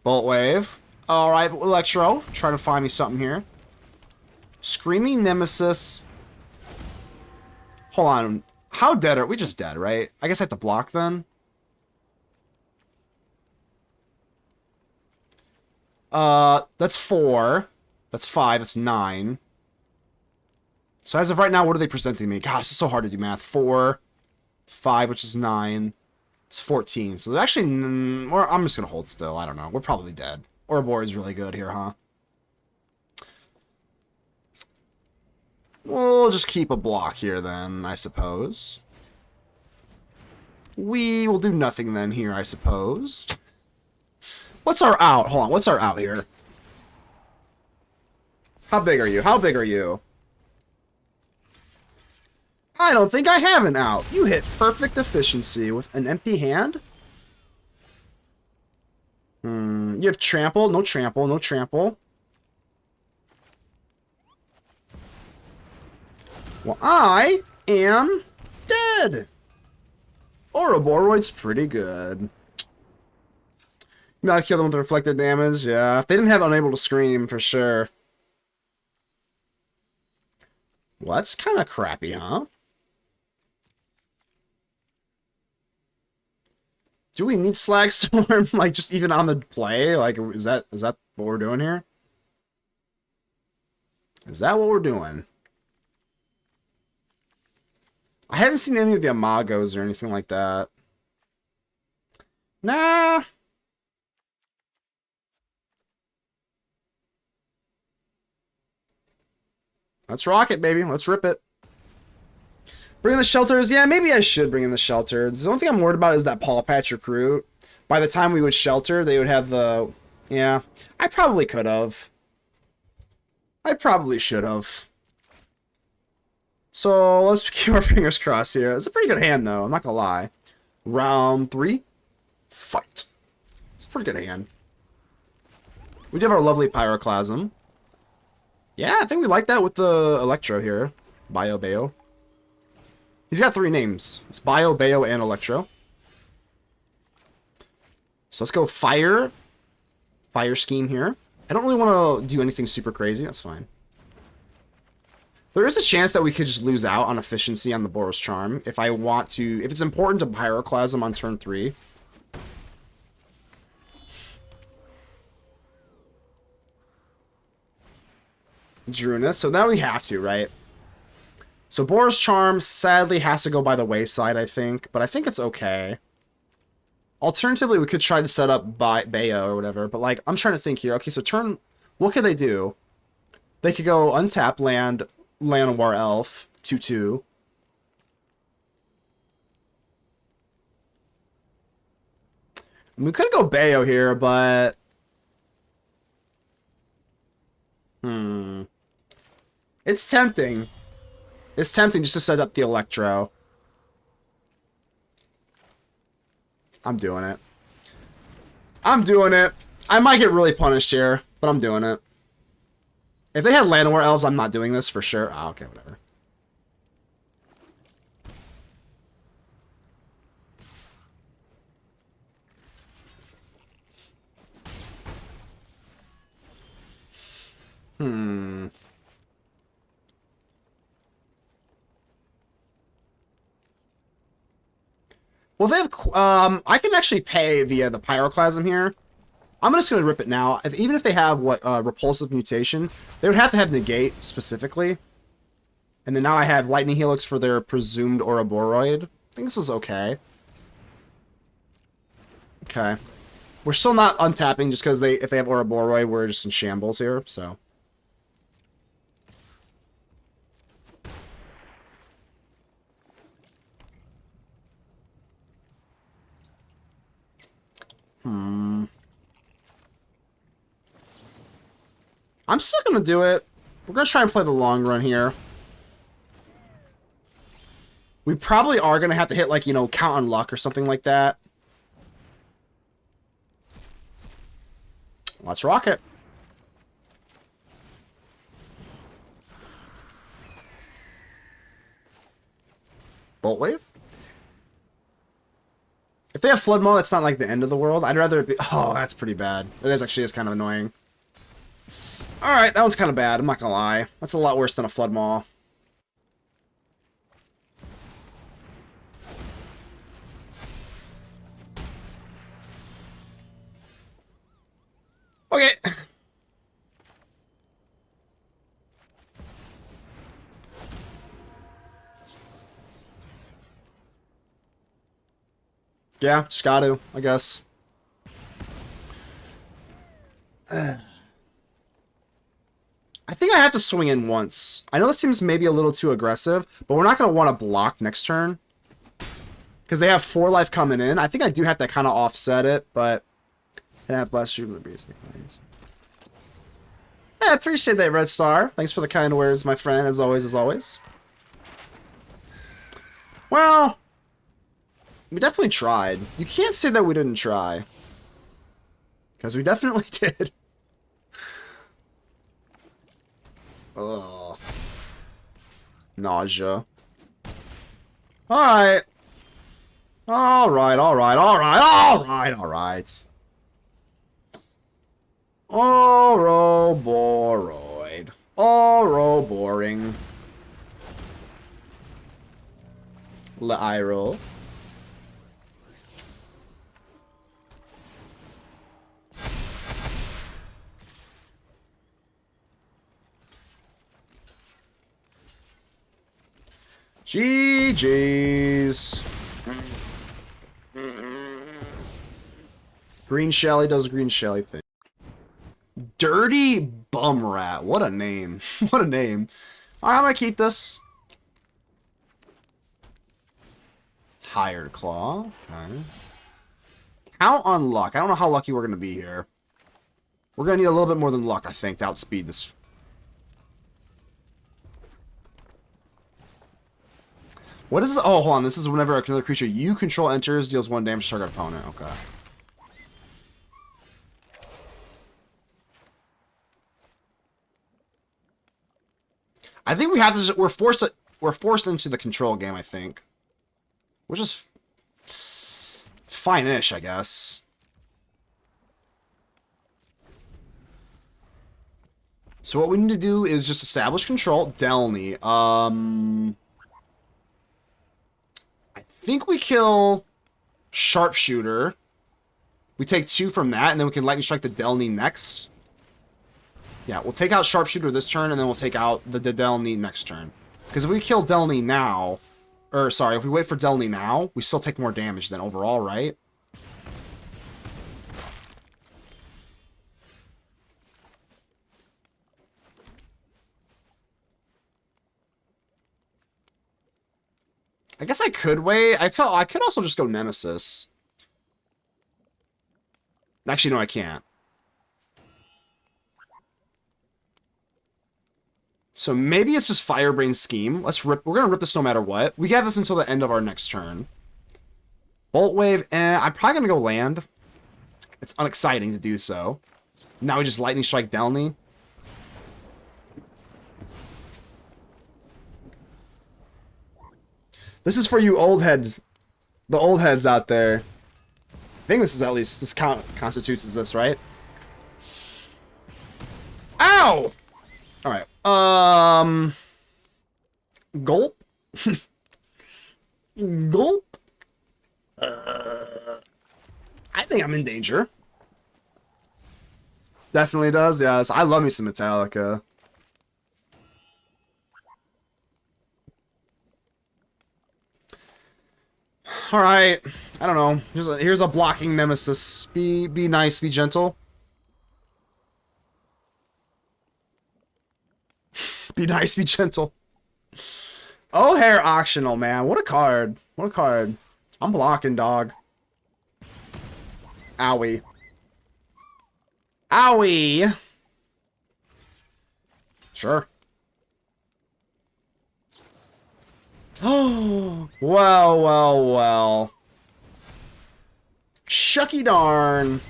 Boltwave. Alright, Electro. Trying to find me something here. Screaming Nemesis. Hold on. How dead are we? Just dead, right? I guess I have to block then. That's 4. That's 5. That's 9. So as of right now, what are they presenting me? Gosh, it's so hard to do math. 4, 5, which is 9. It's 14. So actually, I'm just going to hold still. I don't know. We're probably dead. Ouroboros is really good here, huh? We'll just keep a block here then, I suppose. We will do nothing then here, I suppose. What's our out? Hold on. What's our out here? How big are you? How big are you? I don't think I have an out. You hit perfect efficiency with an empty hand? You have trample? No trample, no trample. Well, I am dead. Ouroboros pretty good. You gotta kill them with reflected damage, yeah. If they didn't have Unable to Scream, for sure. Well, that's kind of crappy, huh? Do we need Slagstorm, like, just even on the play? Like, is that what we're doing here? Is that what we're doing? I haven't seen any of the Amagos or anything like that. Nah. Let's rock it, baby. Let's rip it. Bring in the shelters. Yeah, maybe I should bring in the shelters. The only thing I'm worried about is that Paw Patch recruit. By the time we would shelter, they would have the... Yeah, I probably could have. I probably should have. So let's keep our fingers crossed here. It's a pretty good hand, though. I'm not gonna lie. Round 3. Fight. It's a pretty good hand. We do have our lovely Pyroclasm. Yeah, I think we like that with the Electro here. Bayo. He's got 3 names. It's Bayo, and Electro. So let's go Fire Scheme here. I don't really want to do anything super crazy. That's fine. There is a chance that we could just lose out on efficiency on the Boros Charm if I want to... If it's important to Pyroclasm on turn 3. Druina. So now we have to, right? So Boros Charm sadly has to go by the wayside, I think. But I think it's okay. Alternatively, we could try to set up Bayo or whatever. But, like, I'm trying to think here. Okay, so turn... What could they do? They could go untap land... Llanowar Elf, 2/2. We could go Bayo here, but... It's tempting. It's tempting just to set up the Electro. I'm doing it. I'm doing it. I might get really punished here, but I'm doing it. If they had Llanowar Elves, I'm not doing this for sure. Ah, okay, whatever. Well, they have... I can actually pay via the Pyroclasm here. I'm just going to rip it now. Even if they have, Repulsive Mutation, they would have to have Negate, specifically. And then now I have Lightning Helix for their presumed Ouroboros. I think this is okay. Okay. We're still not untapping just because if they have Ouroboros, we're just in shambles here, so... I'm still going to do it. We're going to try and play the long run here. We probably are going to have to hit, like, count on luck or something like that. Let's rock it. Boltwave? If they have Flood Mode, that's not like the end of the world. I'd rather it be... Oh, that's pretty bad. It is kind of annoying. Alright, that one's kind of bad. I'm not gonna lie. That's a lot worse than a Flood Maw. Okay. Yeah, just gotta, I guess. I think I have to swing in once. I know this seems maybe a little too aggressive, but we're not going to want to block next turn. Because they have 4 life coming in. I think I do have to kind of offset it, but... I have less Jubilee Breeze. Yeah, I appreciate that, Red Star. Thanks for the kind words, my friend, as always, as always. Well... We definitely tried. You can't say that we didn't try. Because we definitely did. Ugh. Nausea. Alright. Alright. Ouroboros. Ouroboring. Lyro. GG's. Green Shelly does a Green Shelly thing. Dirty Bum Rat. What a name. What a name. Alright, I'm gonna keep this. Hired Claw. Okay. Count on luck. I don't know how lucky we're gonna be here. We're gonna need a little bit more than luck, I think, to outspeed this. What is this? Oh, hold on. This is whenever another creature you control enters, deals 1 damage to target opponent. Okay. I think we have to. We're forced into the control game, I think, which is fine-ish, I guess. So what we need to do is just establish control. Delny. I think we kill Sharpshooter. We take 2 from that, and then we can Lightning Strike the Delny next. Yeah, we'll take out Sharpshooter this turn, and then we'll take out the Delny next turn. Because if we kill Delny now, or sorry, if we wait for Delny now, we still take more damage than overall, right? I guess I could wait. I could also just go Nemesis. Actually, no, I can't. So maybe it's just Firebrain Scheme. Let's rip. We're gonna rip this no matter what. We have this until the end of our next turn. Boltwave. I'm probably gonna go land. It's unexciting to do so. Now we just Lightning Strike Delny. This is for you old heads, the old heads out there. I think this is at least this constitutes as this, right? Ow! All right. Gulp. Gulp. I think I'm in danger. Definitely does. Yes, I love me some Metallica. All right. I don't know. Here's a blocking Nemesis. Be nice. Be gentle. Be nice, be gentle. O'Hare Auctional, man. What a card. What a card. I'm blocking, dog. Owie. Owie. Sure. Oh, well. Shucky darn.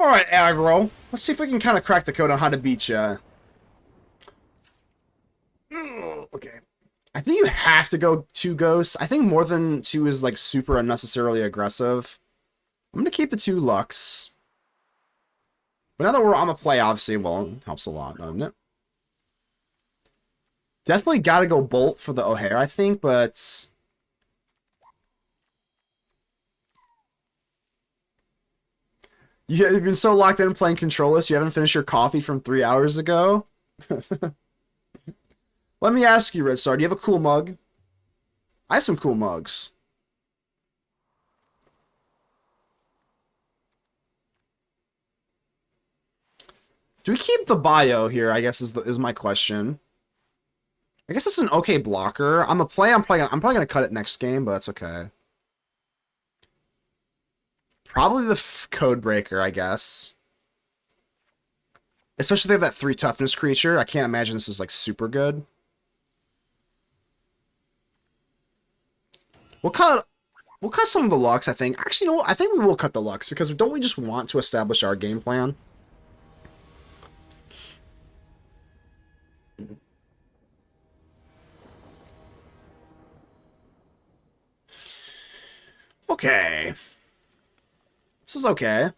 Alright, aggro. Let's see if we can kind of crack the code on how to beat ya. Okay. I think you have to go 2 ghosts. I think more than 2 is like super unnecessarily aggressive. I'm going to keep the 2 Lux. But now that we're on the play, obviously, well, it helps a lot, doesn't it? Definitely got to go Bolt for the O'Hare, I think, but... You've been so locked in playing Controllers, you haven't finished your coffee from 3 hours ago? Let me ask you, Red Star, do you have a cool mug? I have some cool mugs. Do we keep the Bayo here, I guess is my question. I guess it's an okay blocker. On the play, I'm probably gonna cut it next game, but that's okay. Probably the Codebreaker, I guess. Especially if they have that 3 toughness creature. I can't imagine this is like super good. We'll cut some of the Lux, I think. Actually, no, I think we will cut the Lux, because don't we just want to establish our game plan? Okay. This is okay.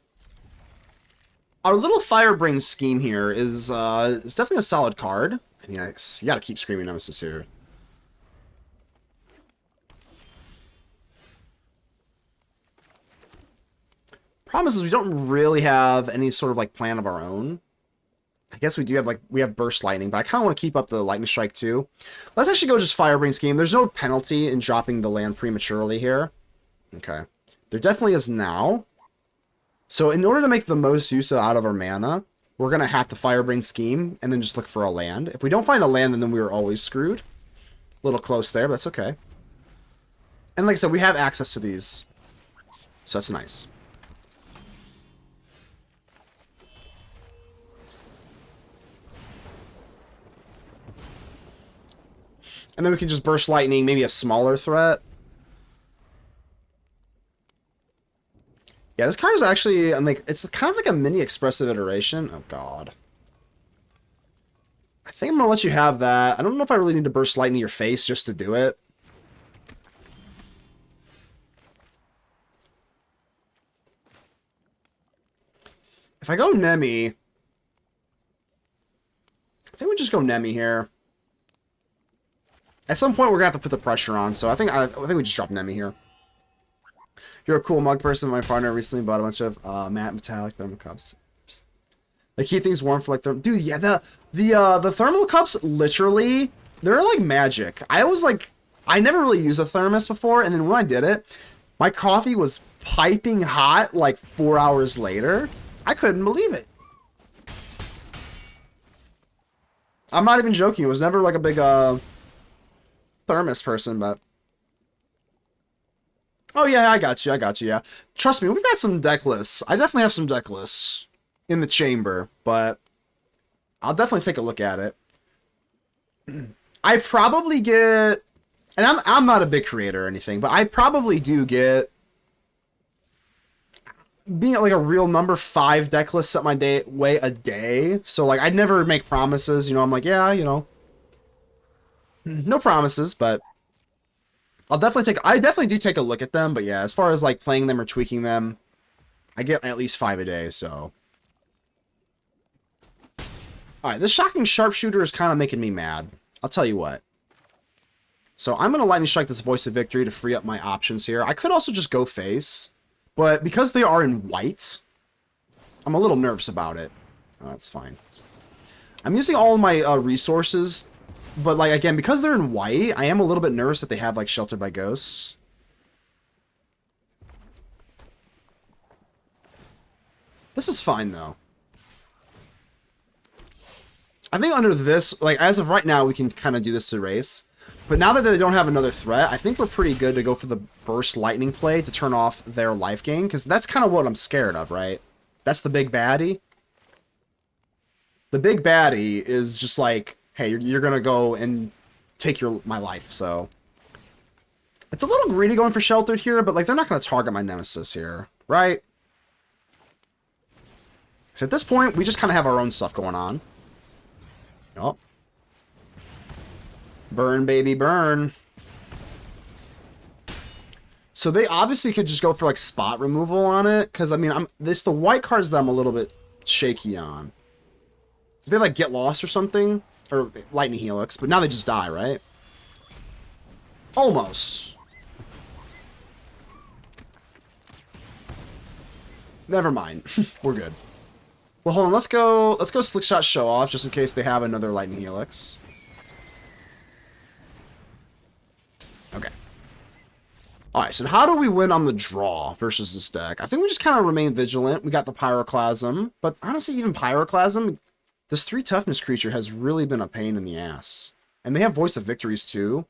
Our little Firebrain scheme here is definitely a solid card. I mean, you gotta keep Screaming Nemesis here. Problem is we don't really have any sort of like plan of our own. I guess we do have we have Burst Lightning, but I kind of want to keep up the Lightning Strike too. Let's actually go just Firebrain Scheme. There's no penalty in dropping the land prematurely here. Okay. There definitely is now. So in order to make the most use out of our mana, we're going to have to Firebrain Scheme and then just look for a land. If we don't find a land, then we were always screwed. A little close there, but that's okay. And like I said, we have access to these. So that's nice. And then we can just Burst Lightning, maybe a smaller threat. Yeah, this card is actually, I'm like, it's kind of like a mini expressive iteration. Oh, God. I think I'm going to let you have that. I don't know if I really need to Burst Lightning your face just to do it. If I go Nemi, I think we just go Nemi here. At some point, we're going to have to put the pressure on, so I think we just drop Nemi here. You're a cool mug person. My partner recently bought a bunch of matte metallic thermal cups. They keep things warm for like dude, yeah, the thermal cups, literally, they're like magic. I never really used a thermos before, and then when I did it, my coffee was piping hot like 4 hours later. I couldn't believe it. I'm not even joking. It was never like a big thermos person, but oh yeah, I got you, yeah. Trust me, we've got some deck lists. I definitely have some deck lists in the chamber, but I'll definitely take a look at it. I probably get, and I'm not a big creator or anything, but I probably do get, being at like a real number 5 deck list set my way a day. So like I'd never make promises, you know. I'm like, yeah, you know, no promises, but I definitely do take a look at them. But yeah, as far as like playing them or tweaking them, I get at least 5 a day. So all right, this Shocking Sharpshooter is kind of making me mad. I'll tell you what. So I'm going to Lightning Strike this Voice of Victory to free up my options here. I could also just go face, but because they are in white, I'm a little nervous about it. Oh, that's fine. I'm using all of my resources, but like again, because they're in white, I am a little bit nervous that they have like Sheltered by Ghosts. This is fine though. I think under this, like as of right now, we can kind of do this to race. But now that they don't have another threat, I think we're pretty good to go for the Burst Lightning play to turn off their life gain. Because that's kind of what I'm scared of, right? That's the big baddie. The big baddie is just like, hey, you're going to go and take my life, so. It's a little greedy going for Sheltered here, but like they're not going to target my Nemesis here, right? So at this point, we just kind of have our own stuff going on. Oh. Burn, baby, burn. So they obviously could just go for like spot removal on it, because I mean, the white cards that I'm a little bit shaky on. They like Get Lost or something, or Lightning Helix, but now they just die, right? Almost. Never mind. We're good. Well, hold on. Let's go Slickshot Show-Off just in case they have another Lightning Helix. Okay. Alright, so how do we win on the draw versus this deck? I think we just kind of remain vigilant. We got the Pyroclasm, but honestly, even Pyroclasm, this 3 toughness creature has really been a pain in the ass. And they have Voice of Victories too,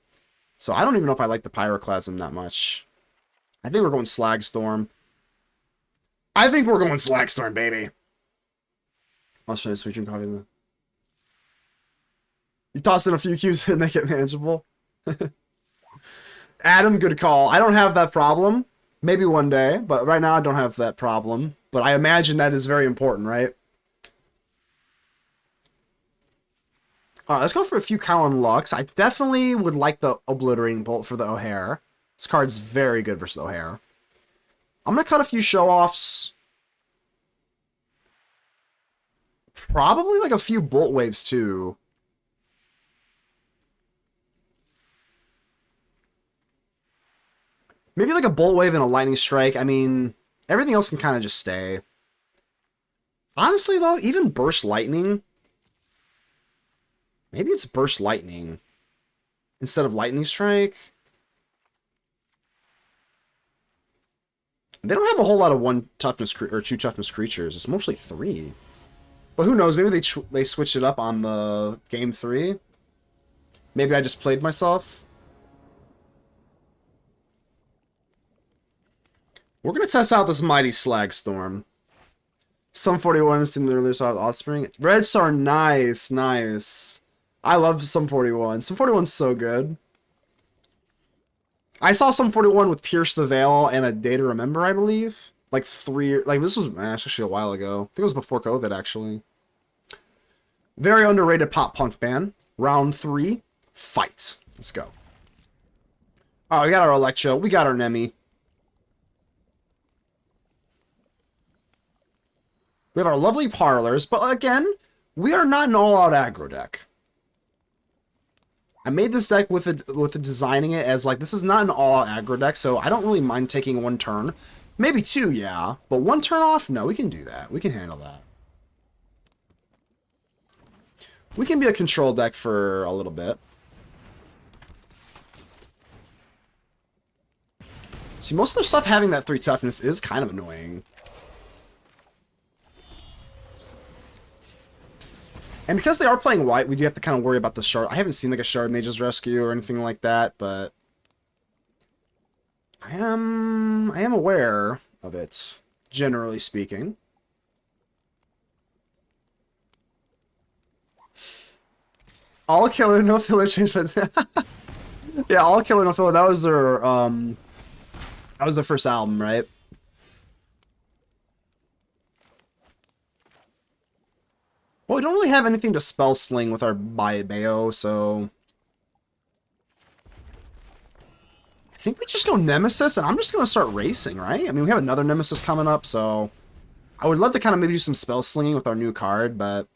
so I don't even know if I like the Pyroclasm that much. I think we're going Slagstorm. I think we're going Slagstorm, baby. I'll show you Sweet Dream Coffee. You toss in a few cubes and make it manageable. Adam, good call. I don't have that problem. Maybe one day, but right now I don't have that problem. But I imagine that is very important, right? Alright, let's go for a few Cowan Lux. I definitely would like the Obliterating Bolt for the O'Hare. This card's very good versus O'Hare. I'm going to cut a few show-offs. Probably like a few Bolt Waves too. Maybe like a Bolt Wave and a Lightning Strike. I mean, everything else can kind of just stay. Honestly, though, even Burst Lightning. Maybe it's Burst Lightning instead of Lightning Strike. They don't have a whole lot of 1 toughness or 2 toughness creatures. It's mostly 3. But who knows? Maybe they switched it up on the game 3. Maybe I just played myself. We're gonna test out this mighty Slagstorm. Some 41 seem to earlier saw offspring. Reds are nice, nice. I love some 41. Some 41's so good. I saw some 41 with Pierce the Veil and a Day to Remember, I believe. Like this was actually a while ago. I think it was before COVID, actually. Very underrated pop punk band. Round 3, fight. Let's go. All right, we got our Electro. We got our Nemi. We have our lovely Parlors, but again, we are not an all-out aggro deck. I made this deck with designing it as like, this is not an all-out aggro deck, so I don't really mind taking 1 turn. Maybe 2, yeah, but 1 turn off? No, we can do that. We can handle that. We can be a control deck for a little bit. See, most of their stuff having that 3 toughness is kind of annoying. And because they are playing white, we do have to kind of worry about the shard. I haven't seen like a Shard Mage's Rescue or anything like that, but I am aware of it, generally speaking. All killer, no filler change, but yeah, all killer, no filler. That was their first album, right? Well, we don't really have anything to spell sling with our Bayo, so I think we just go Nemesis, and I'm just gonna start racing, right? I mean, we have another Nemesis coming up, so I would love to kind of maybe do some spell slinging with our new card, but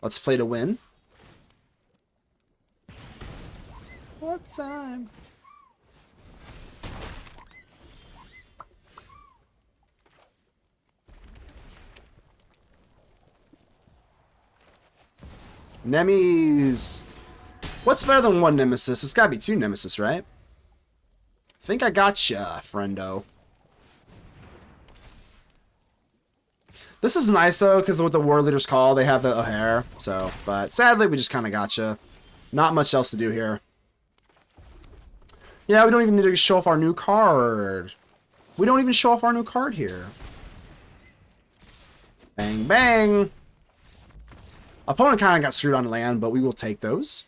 let's play to win. What time? Nemis. What's better than 1 Nemesis? It's gotta be 2 Nemesis, right? Think I gotcha, friendo. This is nice though, because with the War Leader's Call, they have the O'Hare. So, but sadly, we just kind of gotcha. Not much else to do here. Yeah, we don't even need to show off our new card. We don't even show off our new card here. Bang, bang. Opponent kind of got screwed on land, but we will take those.